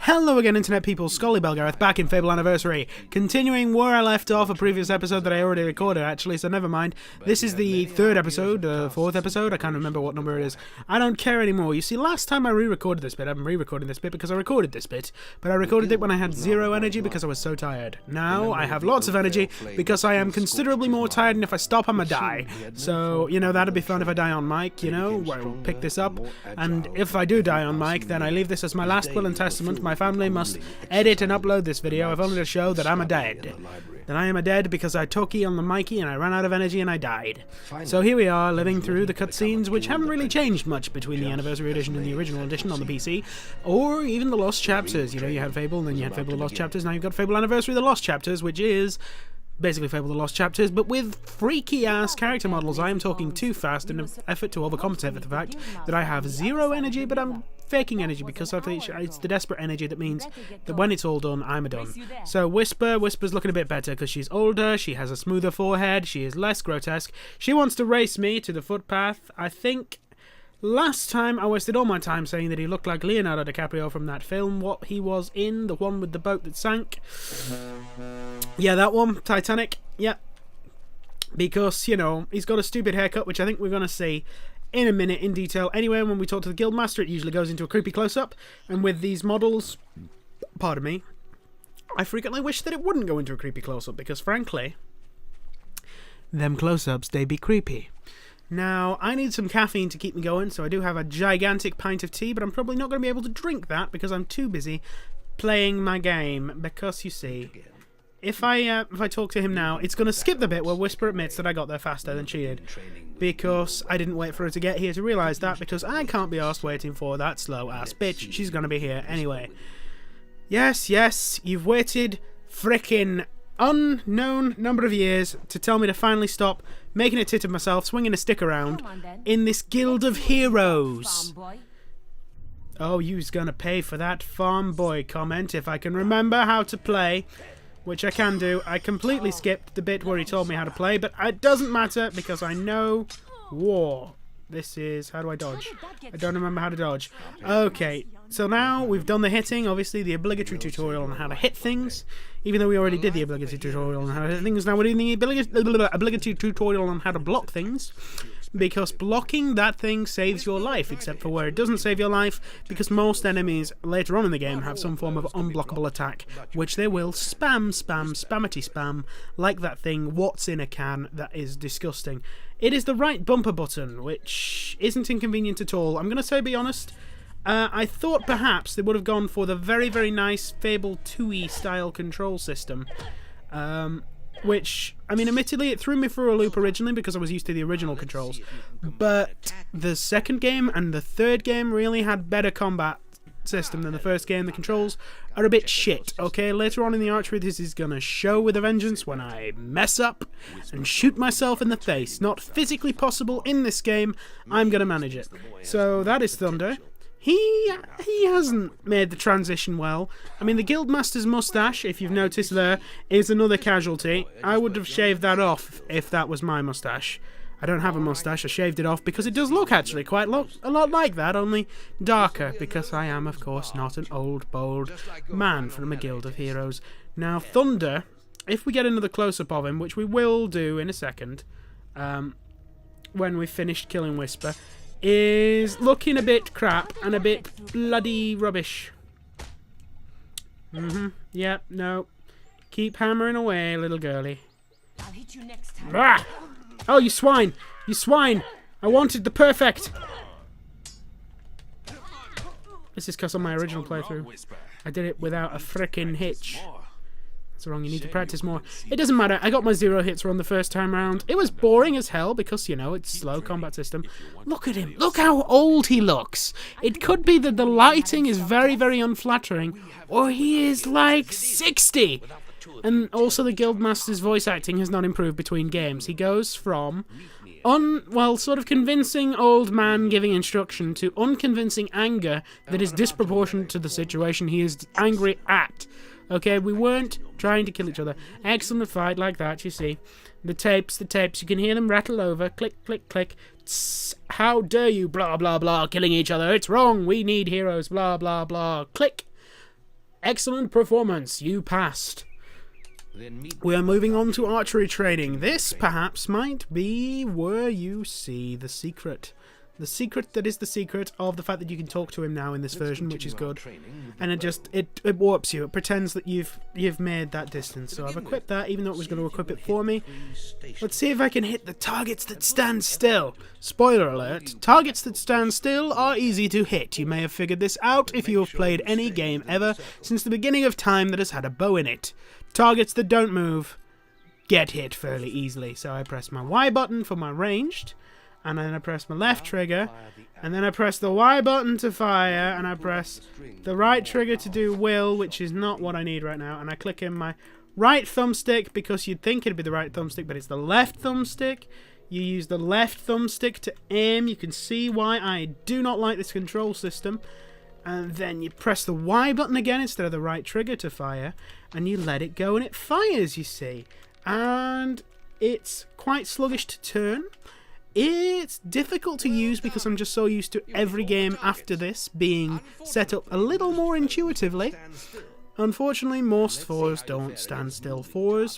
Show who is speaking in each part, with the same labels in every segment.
Speaker 1: Hello again, Internet people, Scully Belgareth back in Fable Anniversary, continuing where I left off a previous episode that I already recorded actually, so never mind. This is the third episode, fourth episode, I can't remember what number it is. I don't care anymore. You see, last time I re-recorded this bit, I'm re-recording this bit because I recorded this bit, but I recorded it when I had zero energy because I was so tired. Now, I have lots of energy because I am considerably more tired, and if I stop, I'ma die. So, you know, that'd be fun if I die on mic, you know, I'll pick this up, and if I do die on mic, then I leave this as my last will and testament. My family must edit and upload this video, if only to show that I'm a dead. That I am a dead because I took E on the Mikey and I ran out of energy and I died. So here we are, living through the cutscenes, which haven't really changed much between the Anniversary Edition and the original edition on the PC, or even the Lost Chapters. You know, you had Fable, and then you had Fable the Lost Chapters, now you've got Fable Anniversary the Lost Chapters, which is basically Fable the Lost Chapters, but with freaky-ass character models. I am talking too fast in an effort to overcompensate for the fact that I have zero energy, but I'm faking energy because it's the desperate energy that means that when it's all done, I'm done. So Whisper's looking a bit better because she's older, she has a smoother forehead, she is less grotesque. She wants to race me to the footpath. I think last time I wasted all my time saying that he looked like Leonardo DiCaprio from that film, what he was in, the one with the boat that sank. Yeah, that one, Titanic, yeah. Because, you know, he's got a stupid haircut, which I think we're going to see in a minute in detail. Anyway, when we talk to the Guildmaster, it usually goes into a creepy close-up, and with these models, pardon me, I frequently wish that it wouldn't go into a creepy close-up, because frankly, them close-ups, they be creepy. Now, I need some caffeine to keep me going, so I do have a gigantic pint of tea, but I'm probably not going to be able to drink that because I'm too busy playing my game. Because, you see, if I talk to him now, it's going to skip the bit where Whisper admits that I got there faster than she did. Because I didn't wait for her to get here to realise that, because I can't be arsed waiting for that slow-ass bitch. She's going to be here anyway. Yes, you've waited frickin' unknown number of years to tell me to finally stop making a tit of myself, swinging a stick around in this guild of heroes. Oh, you's gonna pay for that farm boy comment if I can remember how to play, which I can do. I completely skipped the bit where he told me how to play, but it doesn't matter because I know war. This is... how do I dodge? I don't remember how to dodge. Okay, so now we've done the hitting, obviously the obligatory tutorial on how to hit things. Even though we already did the obligatory tutorial on how to hit things, now we're doing the obligatory tutorial on how to block things. Because blocking that thing saves your life, except for where it doesn't save your life, because most enemies later on in the game have some form of unblockable attack, which they will spammity-spam, like that thing, what's in a can, that is disgusting. It is the right bumper button, which isn't inconvenient at all. I'm going to say, be honest, I thought perhaps they would have gone for the very, very nice Fable 2E style control system. Which, I mean, admittedly, it threw me for a loop originally because I was used to the original controls. But the second game and the third game really had better combat system than the first game. The controls are a bit shit, okay? Later on in the archery, this is going to show with a vengeance when I mess up and shoot myself in the face. Not physically possible in this game. I'm going to manage it. So that is Thunder. He hasn't made the transition well. I mean, the Guildmaster's mustache, if you've noticed there, is another casualty. I would have shaved that off if that was my mustache. I don't have a mustache, I shaved it off because it does look actually quite a lot like that, only darker, because I am, of course, not an old, bold man from a guild of heroes. Now, Thunder, if we get another close-up of him, which we will do in a second, when we've finished killing Whisper, is looking a bit crap and a bit bloody rubbish. Yep, no. Keep hammering away, little girlie.
Speaker 2: I'll hit you next time.
Speaker 1: Ah! Oh, you swine! You swine! I wanted the perfect! This is because on my original playthrough, I did it without a frickin' hitch. That's wrong, you need to practice more. It doesn't matter, I got my 0 hits run the first time round. It was boring as hell because, you know, it's slow combat system. Look at him, look how old he looks! It could be that the lighting is very, very unflattering, or he is like 60! And also the Guildmaster's voice acting has not improved between games. He goes from sort of convincing old man giving instruction to unconvincing anger that is disproportionate to the situation he is angry at. Okay, we weren't trying to kill each other. Excellent fight like that, you see. The tapes, you can hear them rattle over. Click, click, click. Tss, how dare you, blah, blah, blah, killing each other. It's wrong, we need heroes, blah, blah, blah. Click. Excellent performance. You passed. We are moving on to archery training. This, perhaps, might be where you see the secret. The secret that is the secret of the fact that you can talk to him now in this version, which is good. And it warps you. It pretends that you've made that distance. So I've equipped that, even though it was going to equip it for me. Let's see if I can hit the targets that stand still. Spoiler alert, targets that stand still are easy to hit. You may have figured this out if you have played any game ever since the beginning of time that has had a bow in it. Targets that don't move get hit fairly easily. So I press my Y button for my ranged, and then I press my left trigger, and then I press the Y button to fire, and I press the right trigger to do will, which is not what I need right now, and I click in my right thumbstick because you'd think it'd be the right thumbstick, but it's the left thumbstick. You use the left thumbstick to aim. You can see why I do not like this control system. And then you press the Y button again instead of the right trigger to fire, and you let it go, and it fires, you see. And it's quite sluggish to turn. It's difficult to use because I'm just so used to every game after this being set up a little more intuitively. Unfortunately, most fours don't stand still.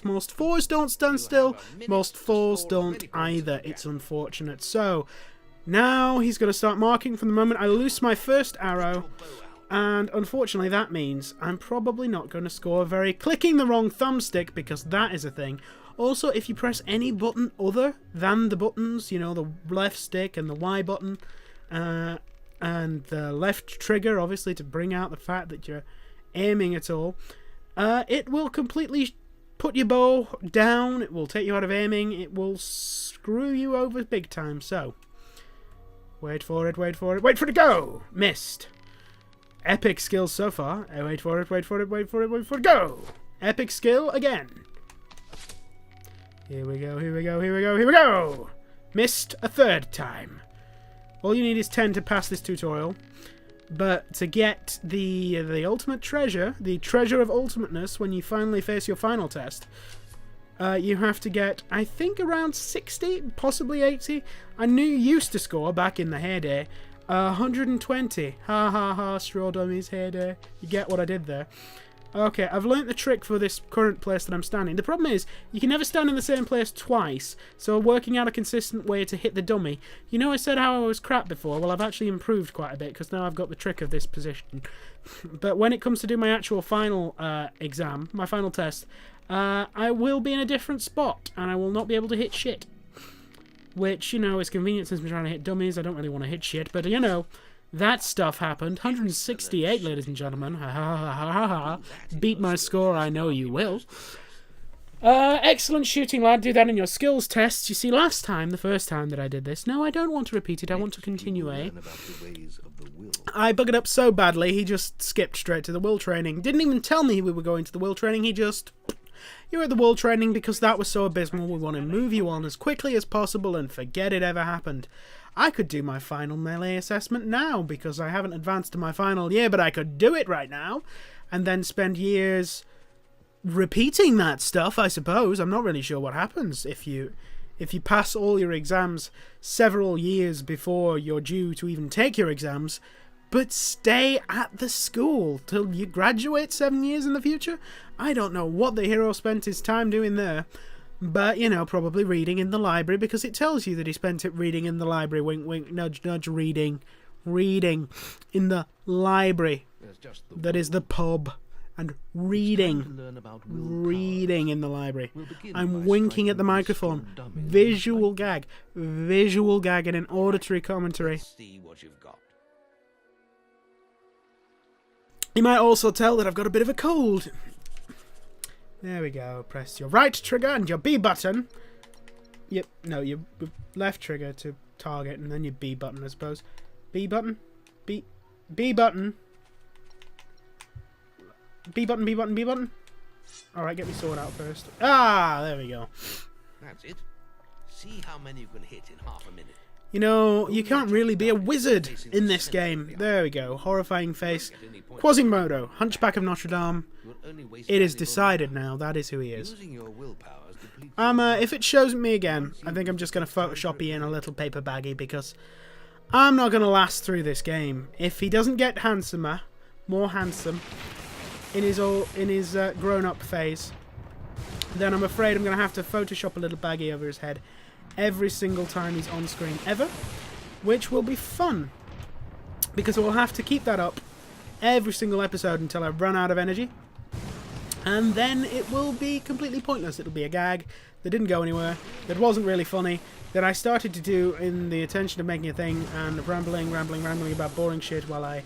Speaker 1: Most fours don't stand still. Most fours don't either. It's unfortunate. So now he's going to start marking from the moment I loose my first arrow. And unfortunately that means I'm probably not going to score clicking the wrong thumbstick, because that is a thing. Also, if you press any button other than the buttons, you know, the left stick and the Y button, and the left trigger, obviously, to bring out the fact that you're aiming at all, it will completely put your bow down, it will take you out of aiming, it will screw you over big time. So, wait for it, wait for it, wait for it to go! Missed. Epic skill so far. Wait for it, wait for it, wait for it, wait for it, go! Epic skill again. Here we go, here we go, here we go, here we go! Missed a third time. All you need is 10 to pass this tutorial. But to get the ultimate treasure, the treasure of ultimateness, when you finally face your final test, you have to get, I think, around 60, possibly 80. I knew you used to score back in the heyday. 120. Ha ha ha, straw dummies, heyday. You get what I did there. Okay, I've learnt the trick for this current place that I'm standing. The problem is, you can never stand in the same place twice, so working out a consistent way to hit the dummy. You know I said how I was crap before? Well, I've actually improved quite a bit, because now I've got the trick of this position. But when it comes to do my actual final exam, my final test, I will be in a different spot, and I will not be able to hit shit. Which, you know, is convenient since I'm trying to hit dummies. I don't really want to hit shit, but, you know, that stuff happened. 168, ladies and gentlemen. Ha ha ha ha ha ha. Beat my score, I know you will. Excellent shooting, lad. Do that in your skills tests. You see, last time, the first time that I did this, no, I don't want to repeat it. I want to continue, eh? I buggered up so badly, he just skipped straight to the will training. Didn't even tell me we were going to the will training. He just... You're at the will training because that was so abysmal. We want to move you on as quickly as possible and forget it ever happened. I could do my final melee assessment now because I haven't advanced to my final year, but I could do it right now and then spend years repeating that stuff, I suppose. I'm not really sure what happens if you pass all your exams several years before you're due to even take your exams, but stay at the school till you graduate 7 years in the future. I don't know what the hero spent his time doing there. But, you know, probably reading in the library, because it tells you that he spent it reading in the library. Wink, wink, nudge, nudge, reading. Reading in the library. That is the pub. And reading. Reading in the library. I'm winking at the microphone. Visual gag. Visual gag in an auditory commentary. You might also tell that I've got a bit of a cold. There we go. Press your right trigger and your B button. Yep, no, your left trigger to target, and then your B button, I suppose. B button? B button. B button, B button, B button. Alright, get me sword out first. Ah, there we go.
Speaker 3: That's it. See how many you can hit in half a minute.
Speaker 1: You know, you can't really be a wizard in this game. There we go. Horrifying face. Quasimodo, Hunchback of Notre Dame. It is decided now. That is who he is. If it shows me again, I think I'm just going to Photoshop in a little paper baggie because I'm not going to last through this game. If he doesn't get handsomer, more handsome, in his grown-up phase, then I'm afraid I'm going to have to Photoshop a little baggie over his head every single time he's on screen ever, which will be fun, because I will have to keep that up every single episode until I run out of energy, and then it will be completely pointless. It'll be a gag that didn't go anywhere, that wasn't really funny, that I started to do in the intention of making a thing, and rambling about boring shit while I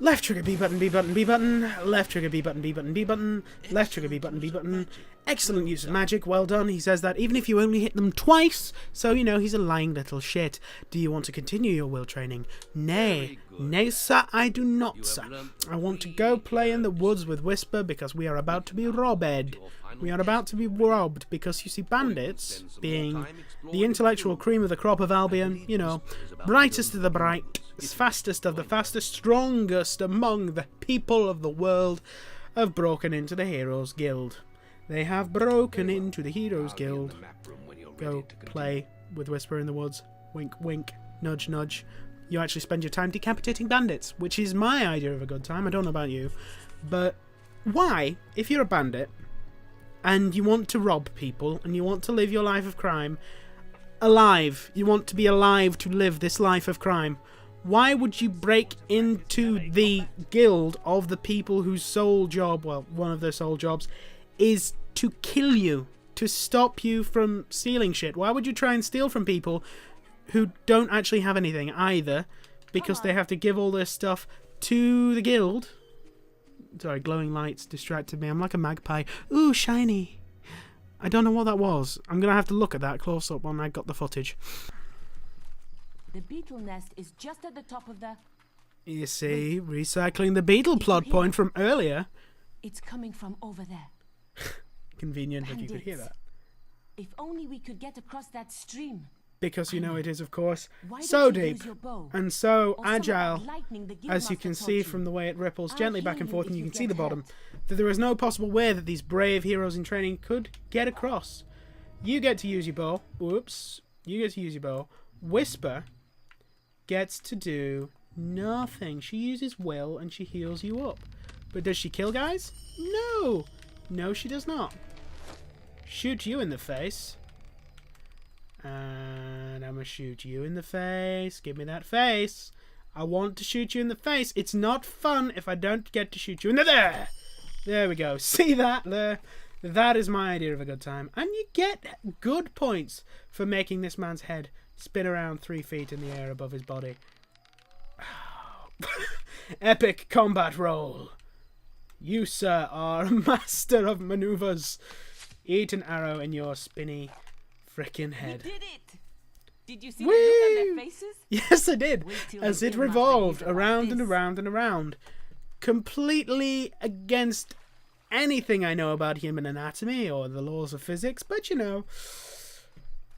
Speaker 1: left trigger B button, B button, B button, left trigger B button, B button, B button, left trigger B button, B button. Excellent use of magic, well done. He says that even if you only hit them twice, so you know he's a lying little shit. Do you want to continue your will training? Nay. Nay, sir, I do not, sir. I want to go play in the woods with Whisper because we are about to be robbed. We are about to be robbed because, you see, bandits, being the intellectual cream of the crop of Albion, you know, brightest of the bright, fastest of the fastest, strongest among the people of the world, have broken into the Heroes Guild. They have broken into the Heroes Guild. Go play with Whisper in the woods. Wink, wink, nudge, nudge. You actually spend your time decapitating bandits, which is my idea of a good time. I don't know about you. But why, if you're a bandit, and you want to rob people, and you want to live your life of crime, alive, you want to be alive to live this life of crime, why would you break into the guild of the people whose sole job, well, one of their sole jobs, is to kill you, to stop you from stealing shit? Why would you try and steal from people who don't actually have anything either, because they have to give all their stuff to the guild? Sorry, glowing lights distracted me. I'm like a magpie. Ooh, shiny. I don't know what that was. I'm going to have to look at that close up when I got the footage.
Speaker 2: The beetle nest is just at the top of the...
Speaker 1: You see, recycling the beetle plot point from earlier.
Speaker 2: It's coming from over there.
Speaker 1: Convenient if you could hear that.
Speaker 2: If only we could get across that stream.
Speaker 1: Because you know it is, of course,
Speaker 2: Why
Speaker 1: so
Speaker 2: don't you
Speaker 1: deep
Speaker 2: use your bow?
Speaker 1: and so
Speaker 2: Or some of that
Speaker 1: agile,
Speaker 2: lightning the
Speaker 1: as you
Speaker 2: Guildmaster
Speaker 1: can
Speaker 2: taught
Speaker 1: see
Speaker 2: you.
Speaker 1: from the way it ripples
Speaker 2: I'll
Speaker 1: gently back
Speaker 2: heal
Speaker 1: and
Speaker 2: you
Speaker 1: forth,
Speaker 2: if
Speaker 1: and you
Speaker 2: you
Speaker 1: can see
Speaker 2: get
Speaker 1: the bottom,
Speaker 2: hurt.
Speaker 1: that there is no possible way that these brave heroes in training could get across. You get to use your bow. Whoops. You get to use your bow. Whisper gets to do nothing. She uses will and she heals you up. But does she kill guys? No. No, she does not. Shoot you in the face. And I'm gonna shoot you in the face. Give me that face. I want to shoot you in the face. It's not fun if I don't get to shoot you in the... There we go. See that there? That is my idea of a good time. And you get good points for making this man's head spin around 3 feet in the air above his body. Epic combat roll. You, sir, are a master of maneuvers. Eat an arrow in your spinny frickin' head.
Speaker 2: We did it! Did you see the look on their faces?
Speaker 1: Yes, I did.
Speaker 2: Wait till
Speaker 1: As
Speaker 2: the
Speaker 1: it
Speaker 2: Guildmaster
Speaker 1: revolved
Speaker 2: hears about
Speaker 1: around and
Speaker 2: this.
Speaker 1: around and around. Completely against anything I know about human anatomy or the laws of physics, but you know,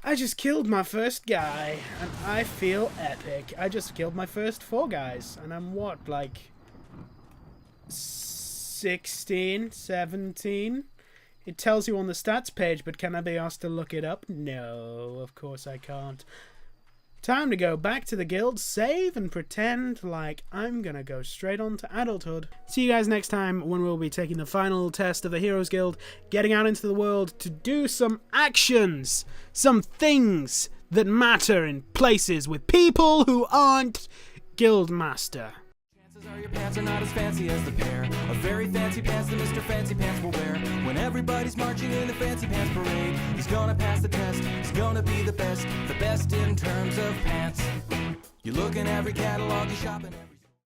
Speaker 1: I just killed my first guy, and I feel epic. I just killed my first 4 guys, and I'm what, like 16, 17? It tells you on the stats page, but can I be asked to look it up? No, of course I can't. Time to go back to the guild, save, and pretend like I'm gonna go straight on to adulthood. See you guys next time when we'll be taking the final test of the Heroes Guild, getting out into the world to do some actions, some things that matter in places with people who aren't Guildmaster.
Speaker 4: Chances are your pants are not as fancy as the pair of very fancy pants that Mr. Fancy Pants will wear. When everybody's marching in the Fancy Pants parade, he's gonna pass the test, he's gonna be the best in terms of pants. You look in every catalog, you shop in every...